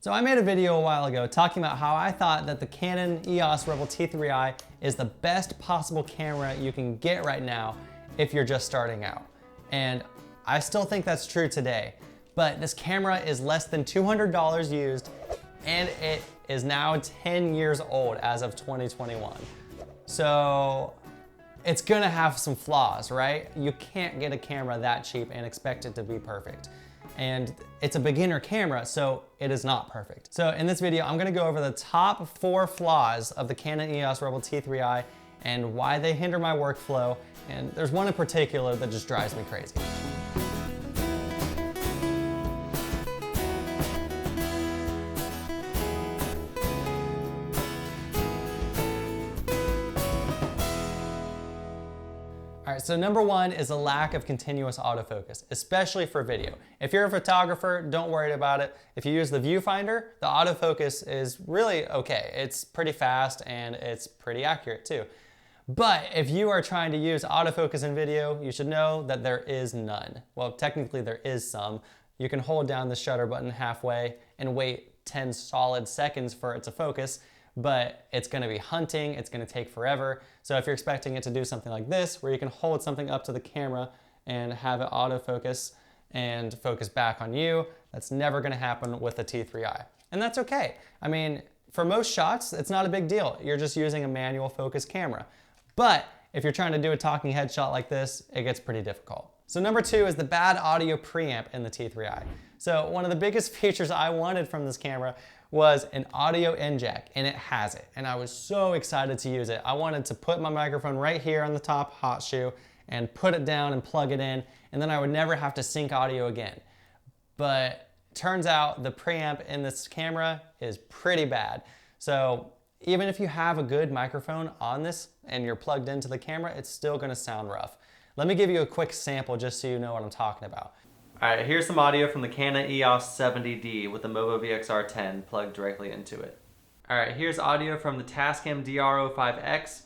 So I made a video a while ago talking about how I thought that the Canon EOS Rebel T3i is the best possible camera you can get right now if you're just starting out. And I still think that's true today, but this camera is less than $200 used and it is now 10 years old as of 2021. So it's gonna have some flaws, right? You can't get a camera that cheap and expect it to be perfect. And it's a beginner camera, so it is not perfect. So in this video, I'm gonna go over the top 4 flaws of the Canon EOS Rebel T3i and why they hinder my workflow. And there's one in particular that just drives me crazy. All right, so number 1 is a lack of continuous autofocus, especially for video. If you're a photographer, don't worry about it. If you use the viewfinder, the autofocus is really okay. It's pretty fast and it's pretty accurate too. But if you are trying to use autofocus in video, you should know that there is none. Well, technically there is some. You can hold down the shutter button halfway and wait 10 solid seconds for it to focus, but it's gonna be hunting, it's gonna take forever. So if you're expecting it to do something like this, where you can hold something up to the camera and have it autofocus and focus back on you, that's never gonna happen with the T3i. And that's okay. I mean, for most shots, it's not a big deal. You're just using a manual focus camera. But if you're trying to do a talking head shot like this, it gets pretty difficult. So number 2 is the bad audio preamp in the T3i. So one of the biggest features I wanted from this camera was an audio in jack, and it has it. And I was so excited to use it. I wanted to put my microphone right here on the top hot shoe and put it down and plug it in, and then I would never have to sync audio again. But turns out the preamp in this camera is pretty bad. So even if you have a good microphone on this and you're plugged into the camera, it's still gonna sound rough. Let me give you a quick sample just so you know what I'm talking about. All right, here's some audio from the Canon EOS 70D with the Movo VXR10 plugged directly into it. All right, here's audio from the Tascam DR05X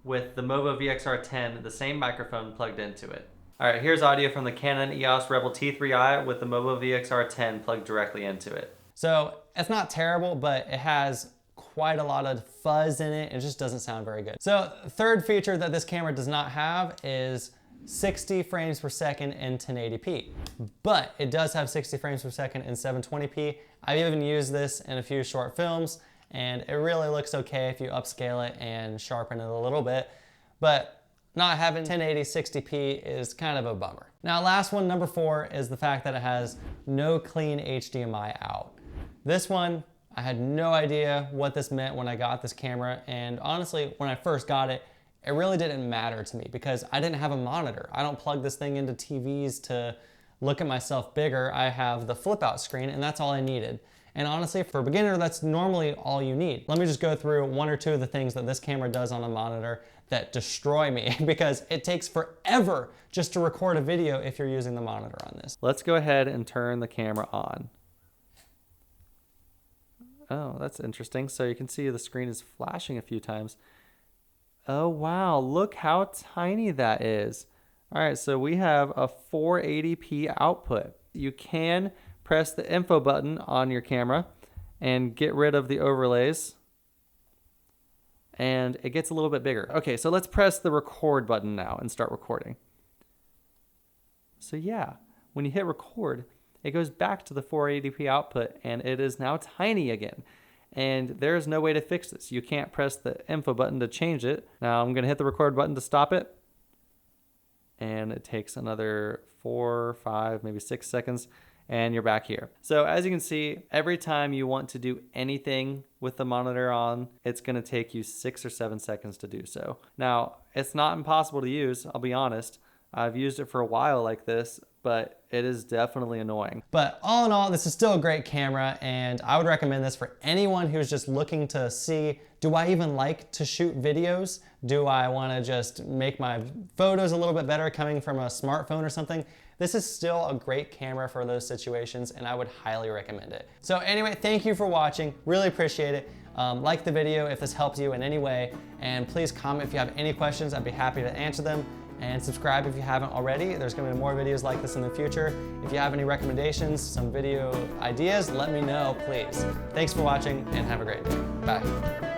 with the Movo VXR10, the same microphone plugged into it. All right, here's audio from the Canon EOS Rebel T3i with the Movo VXR10 plugged directly into it. So it's not terrible, but it has quite a lot of fuzz in it. It just doesn't sound very good. So third feature that this camera does not have is 60 frames per second in 1080p, but it does have 60 frames per second in 720p. I've even used this in a few short films and it really looks okay if you upscale it and sharpen it a little bit, but not having 1080 60p is kind of a bummer. Now last one, number 4, is the fact that it has no clean HDMI out. This one, I had no idea what this meant when I got this camera, and honestly, when I first got it, it really didn't matter to me because I didn't have a monitor. I don't plug this thing into TVs to look at myself bigger. I have the flip out screen and that's all I needed. And honestly, for a beginner, that's normally all you need. Let me just go through 1 or 2 of the things that this camera does on a monitor that destroy me because it takes forever just to record a video if you're using the monitor on this. Let's go ahead and turn the camera on. Oh, that's interesting. So you can see the screen is flashing a few times. Oh wow, look how tiny that is. All right, so we have a 480p output. You can press the info button on your camera and get rid of the overlays, and it gets a little bit bigger. Okay, so let's press the record button now and start recording. So yeah, when you hit record, it goes back to the 480p output and it is now tiny again. And there is no way to fix this. You can't press the info button to change it. Now I'm gonna hit the record button to stop it. And it takes another 4, 5, maybe 6 seconds, and you're back here. So as you can see, every time you want to do anything with the monitor on, it's gonna take you 6 or 7 seconds to do so. Now, it's not impossible to use, I'll be honest. I've used it for a while like this, but it is definitely annoying. But all in all, this is still a great camera, and I would recommend this for anyone who's just looking to see, do I even like to shoot videos? Do I wanna just make my photos a little bit better coming from a smartphone or something? This is still a great camera for those situations, and I would highly recommend it. So anyway, thank you for watching, really appreciate it. Like the video if this helps you in any way, and please comment if you have any questions, I'd be happy to answer them. and subscribe if you haven't already. There's gonna be more videos like this in the future. If you have any recommendations, some video ideas, let me know, please. Thanks for watching and have a great day. Bye.